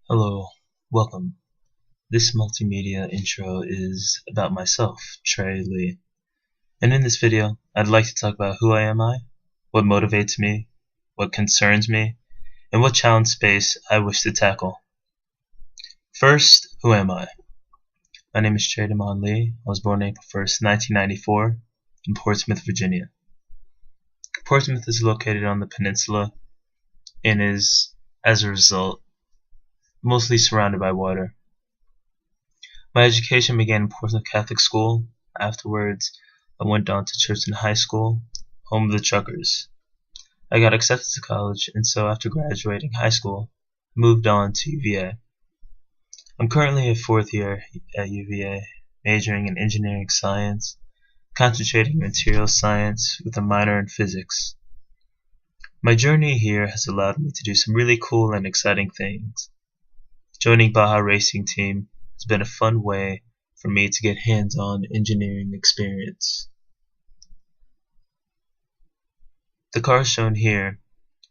Hello, welcome. This multimedia intro is about myself, Trey Lee. And in this video, I'd like to talk about who am I, what motivates me, what concerns me, and what challenge space I wish to tackle. First, who am I? My name is Trey Lee. I was born April 1st, 1994 in Portsmouth, Virginia. Portsmouth is located on the peninsula and is, as a result, mostly surrounded by water. My education began in Portsmouth Catholic School. Afterwards, I went on to Churchton High School, home of the Truckers. I got accepted to college, and so after graduating high school, I moved on to UVA. I'm currently a fourth year at UVA, majoring in engineering science, concentrating in materials science with a minor in physics. My journey here has allowed me to do some really cool and exciting things. Joining Baja Racing Team has been a fun way for me to get hands-on engineering experience. The car shown here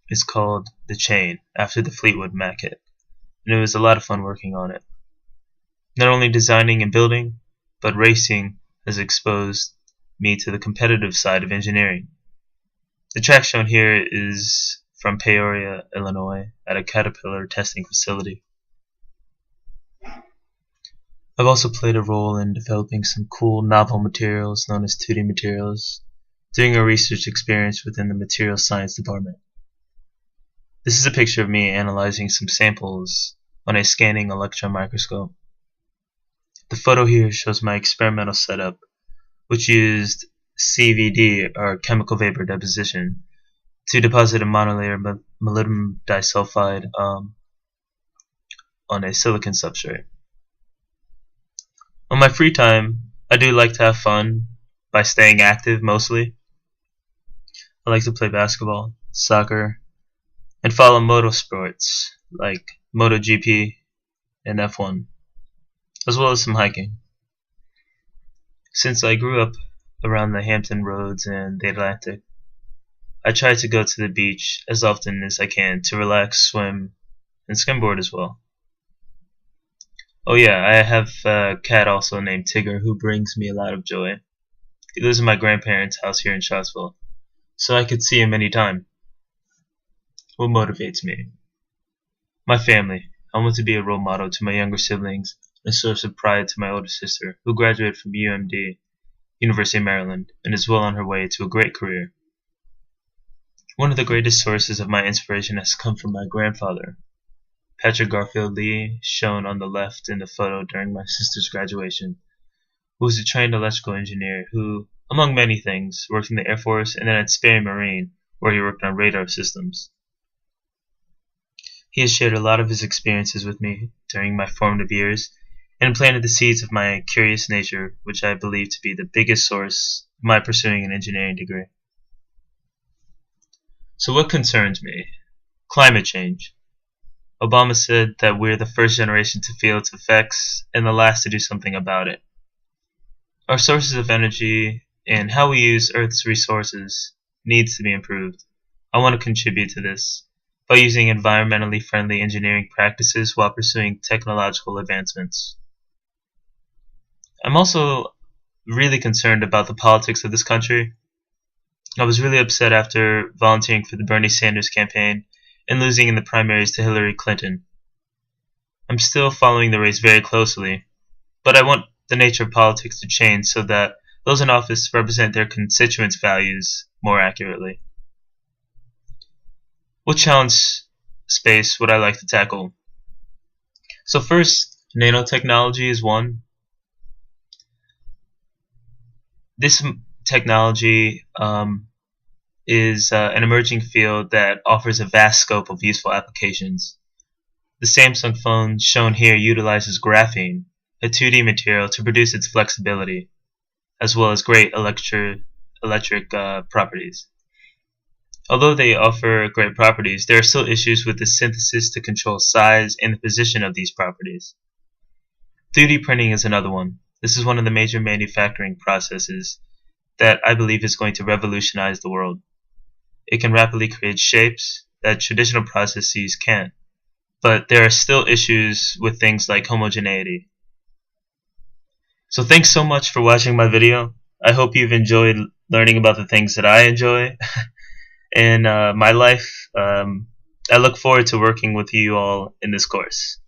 is called the Chain, after the Fleetwood Mac hit, and it was a lot of fun working on it. Not only designing and building, but racing has exposed me to the competitive side of engineering. The track shown here is from Peoria, Illinois, at a Caterpillar testing facility. I've also played a role in developing some cool novel materials known as 2D materials, doing a research experience within the materials science department. This is a picture of me analyzing some samples on a scanning electron microscope. The photo here shows my experimental setup, which used CVD, or chemical vapor deposition, to deposit a monolayer molybdenum disulfide on a silicon substrate. On my free time, I do like to have fun by staying active mostly. I like to play basketball, soccer, and follow motorsports like MotoGP and F1, as well as some hiking. Since I grew up around the Hampton Roads and the Atlantic, I try to go to the beach as often as I can to relax, swim, and skimboard as well. Oh yeah, I have a cat also named Tigger who brings me a lot of joy. He lives in my grandparents' house here in Charlottesville, so I could see him anytime. What motivates me? My family. I want to be a role model to my younger siblings and a source of pride to my older sister, who graduated from UMD, University of Maryland, and is well on her way to a great career. One of the greatest sources of my inspiration has come from my grandfather, Patrick Garfield Lee, shown on the left in the photo during my sister's graduation, who was a trained electrical engineer who, among many things, worked in the Air Force and then at Sperry Marine, where he worked on radar systems. He has shared a lot of his experiences with me during my formative years and planted the seeds of my curious nature, which I believe to be the biggest source of my pursuing an engineering degree. So what concerns me? Climate change. Obama said that we're the first generation to feel its effects and the last to do something about it. Our sources of energy and how we use Earth's resources needs to be improved. I want to contribute to this by using environmentally friendly engineering practices while pursuing technological advancements. I'm also really concerned about the politics of this country. I was really upset after volunteering for the Bernie Sanders campaign and losing in the primaries to Hillary Clinton. I'm still following the race very closely, but I want the nature of politics to change so that those in office represent their constituents' values more accurately. What challenge space would I like to tackle? So first, nanotechnology is one. This technology is an emerging field that offers a vast scope of useful applications. The Samsung phone shown here utilizes graphene, a 2D material, to produce its flexibility, as well as great electric properties. Although they offer great properties, there are still issues with the synthesis to control size and the position of these properties. 3D printing is another one. This is one of the major manufacturing processes that I believe is going to revolutionize the world. It can rapidly create shapes that traditional processes can't. but there are still issues with things like homogeneity. So thanks so much for watching my video. I hope you've enjoyed learning about the things that I enjoy in my life. I look forward to working with you all in this course.